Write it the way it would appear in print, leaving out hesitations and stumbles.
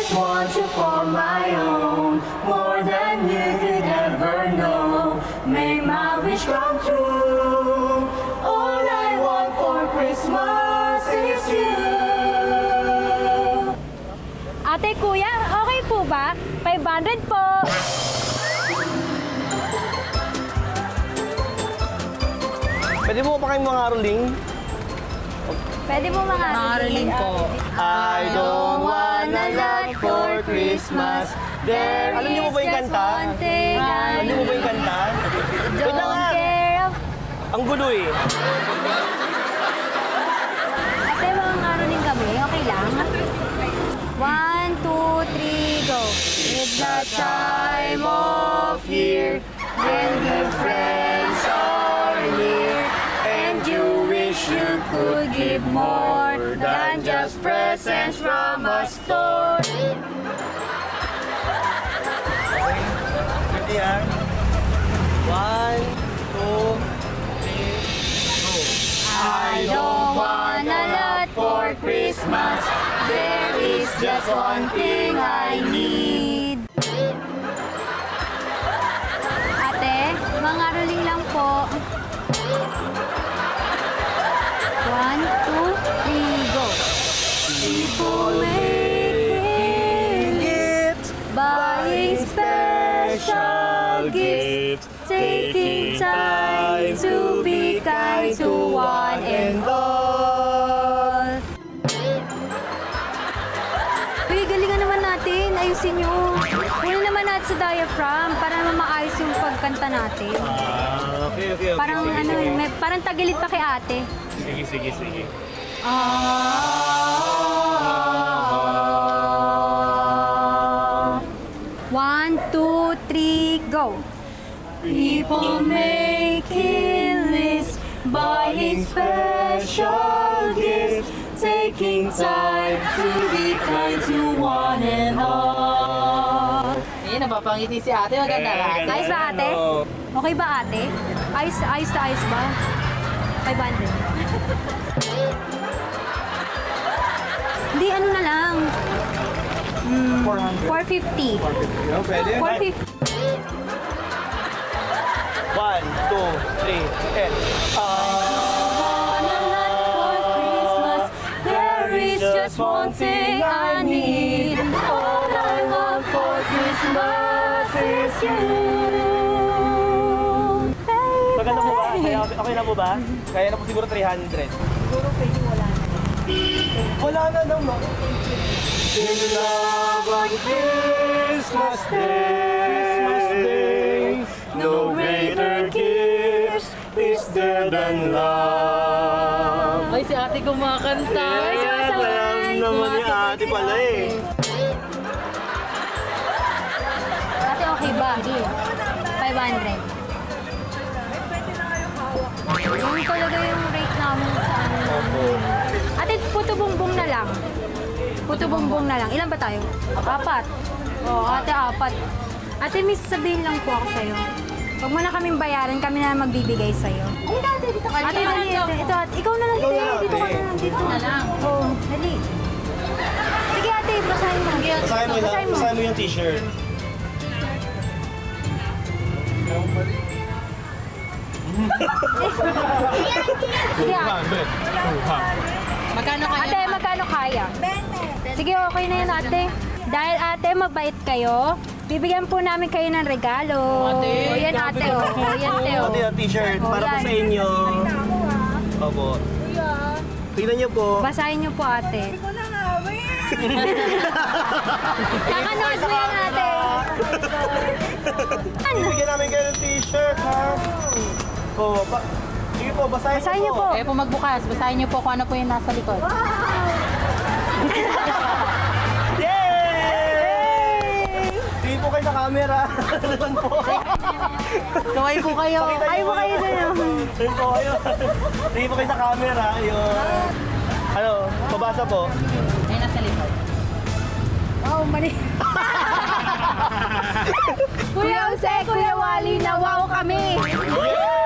just want you for my own, more than you could ever know. Make my wish come true. All I want for Christmas is you. Ate, kuya, okay po ba? 500 po. Pwede mo pa kayong mga rolling? Pwede po mga Maaaring po. I don't want a lot for Christmas. There Alam niyo mo ba yung kanta? Alam niyo mo ba yung kanta? Wait lang nga. Don't care. Ang gulo eh. Ate, mga ngaroling kami. Okay lang? 1, 2, 3, go. It's the time of year when your friends are near, and you wish you could give more than just presents from a store. Ready ah? 1, 2, 3, go. I don't want a lot for Christmas. There is just one thing I need. Ate, mga ruling lang po. 1, 2, 3, go. People making Gifts, buying special gifts, taking time to be kind to one and all. Uy, galingan naman natin. Ayusin nyo. Kunin naman natin sa diaphragm para naman maayos yung pagkanta natin. okay. Parang ano, parang tagilid pa kay ate. Sige. Ah. 1, 2, 3, go. People making lists, buying special gifts, taking time to be kind to one and all. Ayun, napapangiti si ate. Maganda ba? Ayos ba ate? Okay ba ate? Ayos ba? 500. Hindi, ano na lang. 450. 450. Pwede yun. 450. 1, 2, 3, and There is just one thing I need. All I want for Christmas is you. Maganda po ba? Okay na po ba? Kaya na po siguro 300. Siguro pwede wala na. Wala na naman. In love on Christmas Day, no greater gift is there than love. Ay, si ate kumakanta. Ay, sumasabay. Alam naman ni ate pala eh. Ate, okay ba? 500. Yung talaga yung rate namin sa ano. Ate, puto bumbong na lang. Puto bumbong na lang. Ilan ba tayo? 4. Oo, ate, 4. Ate, miss, sabihin lang po ako sa'yo. Huwag mo na kaming bayaran, kami na magbibigay sa'yo. Ate, dito ka. Ate, dali. Ito, ikaw na lang, ate. Dito ka na lang. Dito na lang. Oo, dali. Sige, ate, basahin mo. Basahin mo yung t-shirt. Sige, ate. Magkano kaya? Ate, magkano kaya? 20. Sige, okay na yun, ate. Dahil ate, mabait kayo, bibigyan po namin kayo ng regalo. Ate, O yan, ate, o. O yan, ate, o. Ate, yung t-shirt para po yan. sa inyo. Opo. Tingnan niyo po. Basahin niyo po, ate. Kakanos mo yan, ate. Ano? Bigyan namin kayo ng t-shirt, ha? Oo, sige po, basahin Basahin niyo po. Eh po magbukas, basahin niyo po kung ano po yung nasa likod. Yay! Tingin po kayo sa camera. Naman po. Kaway po kayo. Pakita Ay, niyo mo kayo dun, oh. Tingin po kayo. Tingin po kayo sa camera. Ayun. Ano, pabasa po. Ayun nasa likod. Wow, mali. Kuya Jose, Kuya Wally, nawaw kami. Yeah!